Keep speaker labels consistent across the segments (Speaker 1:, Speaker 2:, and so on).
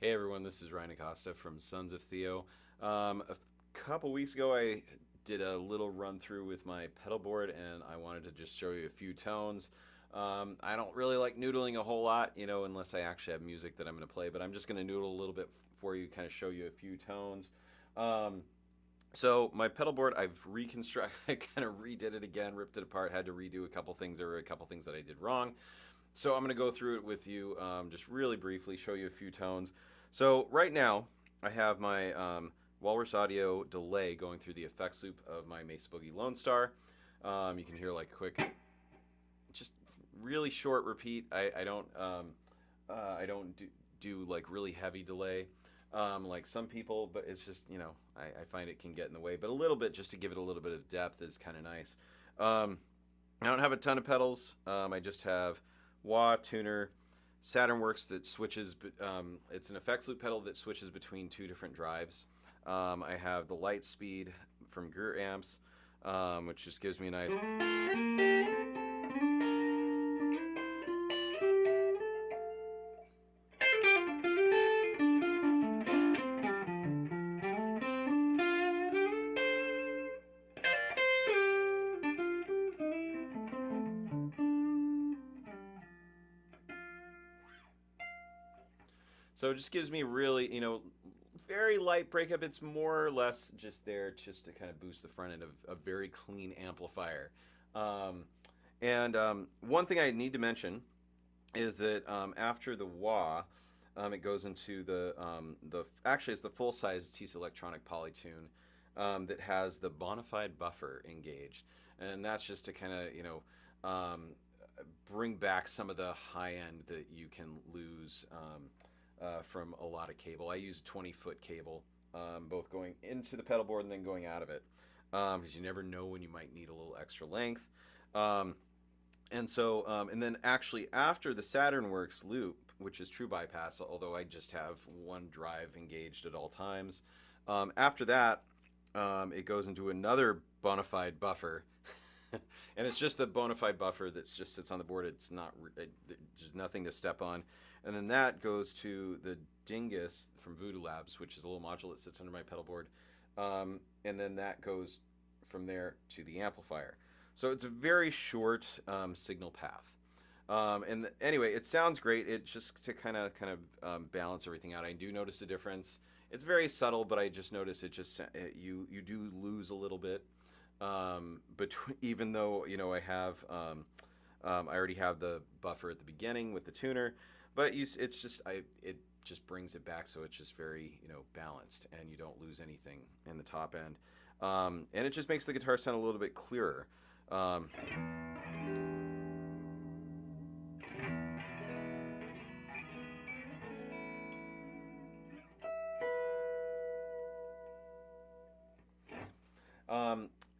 Speaker 1: Hey everyone, this is Ryan Acosta from Sons of Theo. A couple weeks ago, I did a little run through with my pedal board, and I wanted to just show you a few tones. I don't really like noodling a whole lot, unless I actually have music that I'm going to play, but I'm just going to noodle a little bit for you, kind of show you a few tones. Um, so my pedal board, I've reconstructed, I kind of redid it again, ripped it apart, had to redo a couple things. There were a couple things that I did wrong. So I'm going to go through it with you just really briefly, show you a few tones. So right now, I have my Walrus Audio delay going through the effects loop of my Mesa Boogie Lone Star. You can hear like a quick, just really short repeat. I don't do like really heavy delay like some people, but it's just I find it can get in the way. But a little bit just to give it a little bit of depth is kind of nice. I don't have a ton of pedals. I just have wah, tuner, Saturn Works that switches. It's an effects loop pedal that switches between two different drives. I have the light speed from Greer amps, which just gives me a nice. So it just gives me really, very light breakup. It's more or less just there just to kind of boost the front end of a very clean amplifier. Um, and one thing I need to mention is that after the wah, it goes into the actually it's the full size TC Electronic Polytune that has the bonafide buffer engaged, and that's just to kind of bring back some of the high end that you can lose from a lot of cable. I use a 20-foot cable, both going into the pedal board and then going out of it, because you never know when you might need a little extra length. And then actually after the Saturn Works loop, which is true bypass, although I just have one drive engaged at all times, after that, it goes into another bona fide buffer. And it's just the bona fide buffer that just sits on the board. It's not, there's nothing to step on. And then that goes to the Dingus from Voodoo Labs, which is a little module that sits under my pedal board. And then that goes from there to the amplifier. So it's a very short signal path. Anyway, it sounds great. It just to kind of balance everything out. I do notice a difference. It's very subtle, but I just notice you do lose a little bit. Even though I have I already have the buffer at the beginning with the tuner, but it just brings it back, so it's just very balanced, and you don't lose anything in the top end, and it just makes the guitar sound a little bit clearer. Um,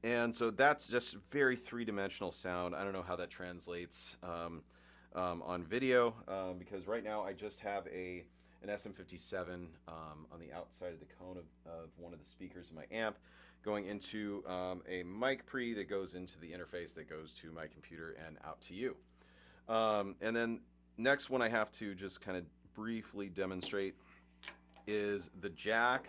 Speaker 1: and so that's just very three-dimensional sound. I don't know how that translates on video, because right now I just have an SM57 on the outside of the cone of one of the speakers in my amp, going into a mic pre that goes into the interface that goes to my computer and out to you. And then next one I have to just kind of briefly demonstrate is the jack.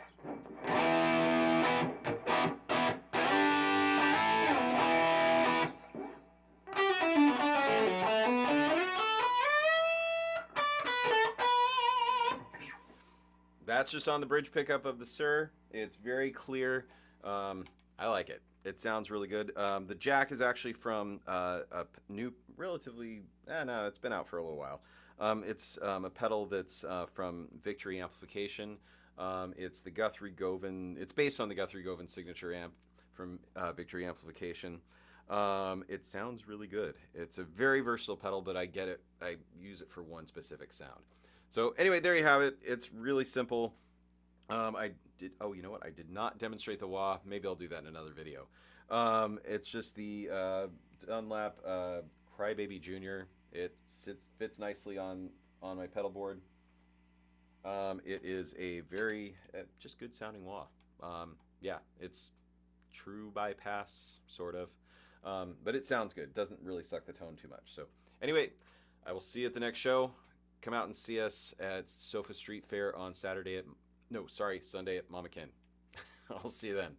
Speaker 1: That's just on the bridge pickup of the Sir. It's very clear. I like it. It sounds really good. The jack is actually from a new, relatively, no, it's been out for a little while. It's a pedal that's from Victory Amplification. It's the Guthrie Govan. It's based on the Guthrie Govan signature amp from Victory Amplification. It sounds really good. It's a very versatile pedal, but I get it. I use it for one specific sound. So anyway, there you have it. It's really simple. I did. Oh, you know what? I did not demonstrate the wah. Maybe I'll do that in another video. It's just the Dunlap Crybaby Junior. It fits nicely on my pedal board. It is a very just good sounding wah. Yeah, it's true bypass sort of, but it sounds good. Doesn't really suck the tone too much. So anyway, I will see you at the next show. come out and see us at Sofa Street Fair on Sunday at Mama Ken. I'll see you then.